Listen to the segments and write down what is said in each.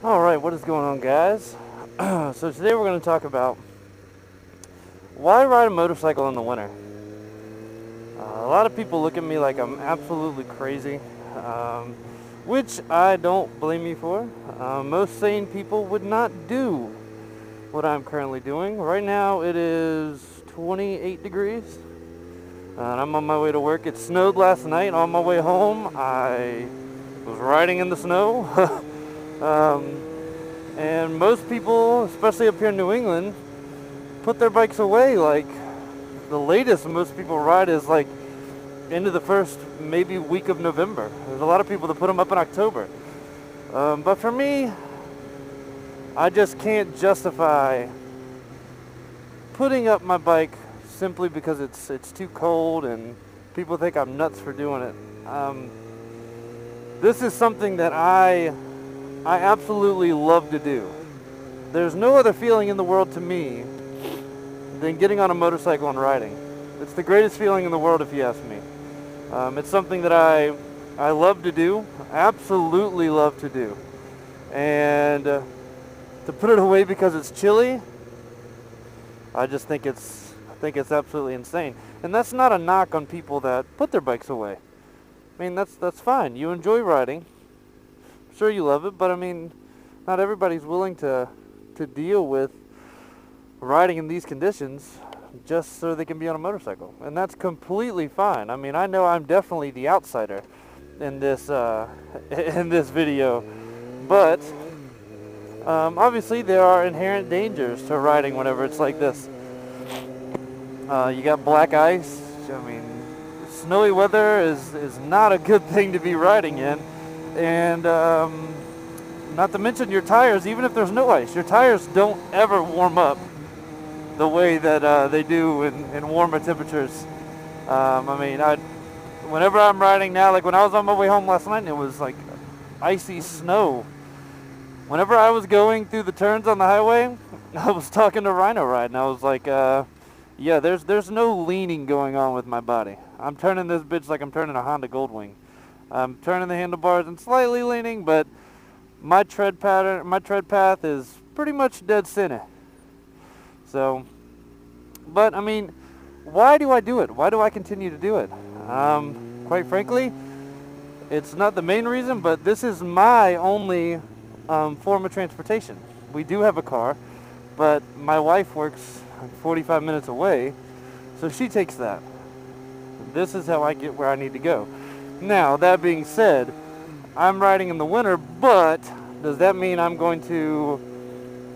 Alright, what is going on, guys? So today we're going to talk about why ride a motorcycle in the winter. A lot of people look at me like I'm absolutely crazy, which I don't blame you for. Most sane people would not do what I'm currently doing. Right now it is 28 degrees, and I'm on my way to work. It snowed last night. On my way home, I was riding in the snow. And most people, especially up here in New England, put their bikes away. Like, the latest most people ride is like into the first maybe week of November. There's a lot of people that put them up in October. But for me, I just can't justify putting up my bike simply because it's too cold and people think I'm nuts for doing it. This is something that I absolutely love to do. There's no other feeling in the world to me than getting on a motorcycle and riding. It's the greatest feeling in the world, if you ask me. It's something that I love to do, absolutely love to do. And to put it away because it's chilly, I just think it's absolutely insane. And that's not a knock on people that put their bikes away. I mean, that's fine. You enjoy riding. Sure, you love it, but I mean, not everybody's willing to deal with riding in these conditions just so they can be on a motorcycle, and that's completely fine. I mean, I know I'm definitely the outsider in this in this video, but obviously there are inherent dangers to riding whenever it's like this. You got black ice. I mean, snowy weather is not a good thing to be riding in. And not to mention your tires, even if there's no ice, your tires don't ever warm up the way that they do in warmer temperatures. I mean, whenever I'm riding now, like when I was on my way home last night and it was like icy snow, whenever I was going through the turns on the highway, I was talking to Rhino Ride and I was like, yeah, there's no leaning going on with my body. I'm turning this bitch like I'm turning a Honda Goldwing. I'm turning the handlebars and slightly leaning, but my tread path is pretty much dead center. So, but I mean, why do I do it? Why do I continue to do it? Quite frankly, it's not the main reason, but this is my only form of transportation. We do have a car, but my wife works 45 minutes away, so she takes that. This is how I get where I need to go. Now, that being said, I'm riding in the winter, but does that mean I'm going to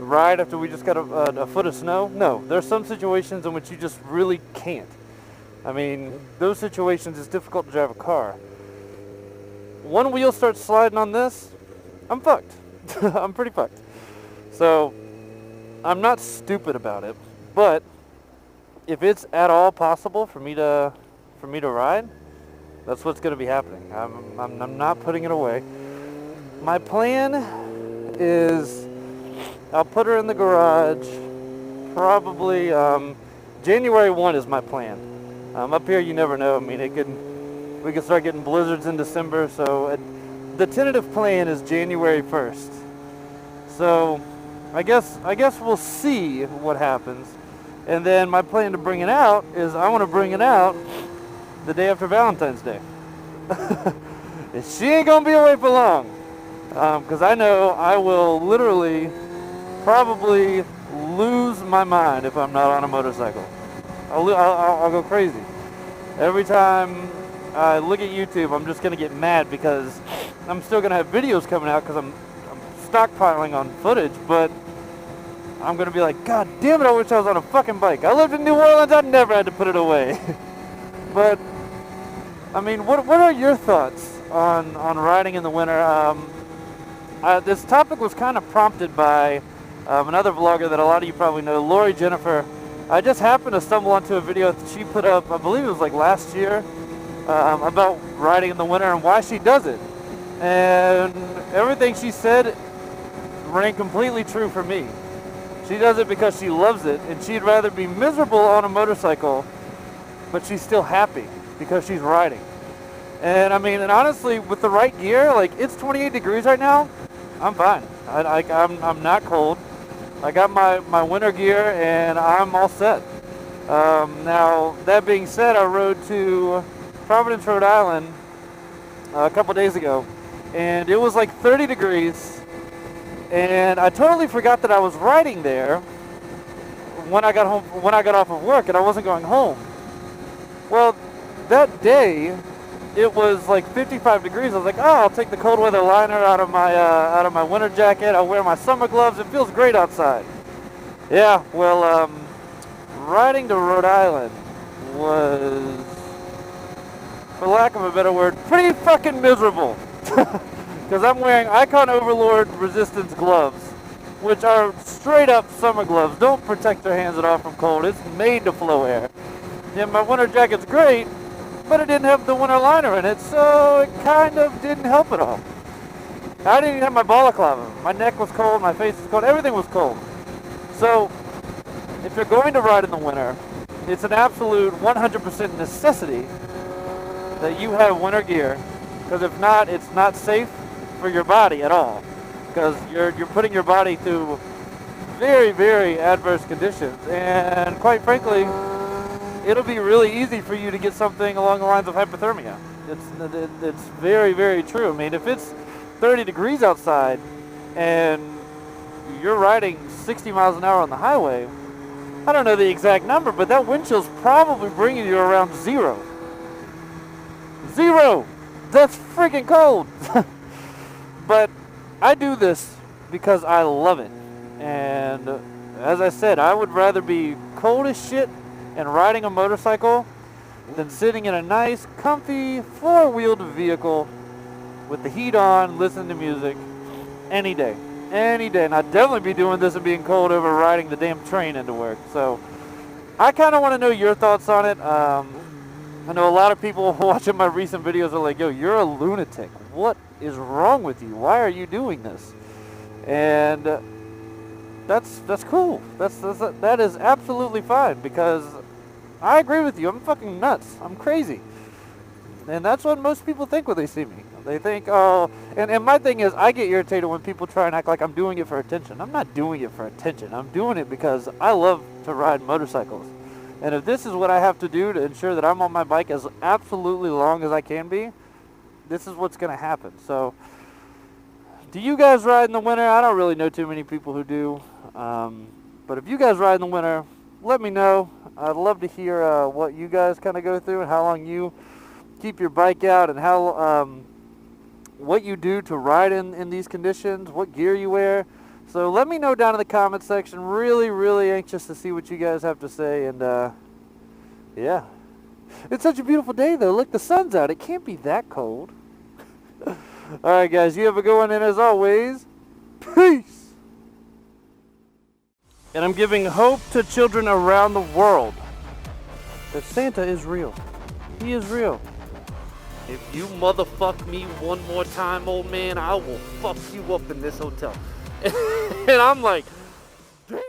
ride after we just got a foot of snow? No, there's some situations in which you just really can't. I mean, those situations, it's difficult to drive a car. One wheel starts sliding on this, I'm fucked. I'm pretty fucked. So, I'm not stupid about it, but if it's at all possible for me to ride, that's what's going to be happening. I'm not putting it away. My plan is I'll put her in the garage probably January 1 is my plan. Up here you never know. I mean, we could start getting blizzards in December, so the tentative plan is January 1st. So I guess we'll see what happens. And then my plan to bring it out is I want to bring it out the day after Valentine's Day. She ain't gonna be away for long, because I know I will literally probably lose my mind if I'm not on a motorcycle. I'll go crazy. Every time I look at YouTube, I'm just gonna get mad because I'm still gonna have videos coming out because I'm stockpiling on footage, but I'm gonna be like, God damn it, I wish I was on a fucking bike. I lived in New Orleans, I never had to put it away. But I mean, what are your thoughts on riding in the winter? This topic was kind of prompted by another vlogger that a lot of you probably know, Lori Jennifer. I just happened to stumble onto a video that she put up, I believe it was like last year, about riding in the winter and why she does it. And everything she said rang completely true for me. She does it because she loves it, and she'd rather be miserable on a motorcycle, but she's still happy because she's riding. And I mean, and honestly, with the right gear, like, it's 28 degrees right now, I'm fine. I'm not cold. I got my winter gear and I'm all set. Now, that being said, I rode to Providence, Rhode Island a couple days ago, and it was like 30 degrees, and I totally forgot that I was riding there when I got off of work, and I wasn't going home. Well, that day, it was like 55 degrees. I was like, oh, I'll take the cold weather liner out of my winter jacket. I'll wear my summer gloves. It feels great outside. Yeah, well, riding to Rhode Island was, for lack of a better word, pretty fucking miserable. Because I'm wearing Icon Overlord Resistance gloves, which are straight up summer gloves. Don't protect your hands at all from cold. It's made to flow air. Yeah, my winter jacket's great, but it didn't have the winter liner in it, so it kind of didn't help at all. I didn't even have my balaclava. My neck was cold, my face was cold, everything was cold. So, if you're going to ride in the winter, it's an absolute 100% necessity that you have winter gear, because if not, it's not safe for your body at all, because you're putting your body through very, very adverse conditions, and quite frankly, it'll be really easy for you to get something along the lines of hypothermia. It's very, very true. I mean, if it's 30 degrees outside and you're riding 60 miles an hour on the highway, I don't know the exact number, but that wind chill's probably bringing you around zero. Zero! That's freaking cold! But I do this because I love it. And as I said, I would rather be cold as shit and riding a motorcycle than sitting in a nice, comfy, four-wheeled vehicle with the heat on, listening to music any day. Any day. And I'd definitely be doing this and being cold over riding the damn train into work. So I kind of want to know your thoughts on it. I know a lot of people watching my recent videos are like, yo, you're a lunatic. What is wrong with you? Why are you doing this? And that's cool. That is absolutely fine, because I agree with you. I'm fucking nuts. I'm crazy. And that's what most people think when they see me. They think, oh, and my thing is, I get irritated when people try and act like I'm doing it for attention. I'm not doing it for attention. I'm doing it because I love to ride motorcycles. And if this is what I have to do to ensure that I'm on my bike as absolutely long as I can be, this is what's going to happen. So, do you guys ride in the winter? I don't really know too many people who do. But if you guys ride in the winter, let me know. I'd love to hear what you guys kind of go through and how long you keep your bike out, and how what you do to ride in these conditions, what gear you wear. So let me know down in the comment section. Really, really anxious to see what you guys have to say. And yeah, it's such a beautiful day though. Look, the sun's out. It can't be that cold. All right, guys, you have a good one, and as always, peace. And I'm giving hope to children around the world that Santa is real. He is real. If you motherfuck me one more time, old man, I will fuck you up in this hotel. And I'm like,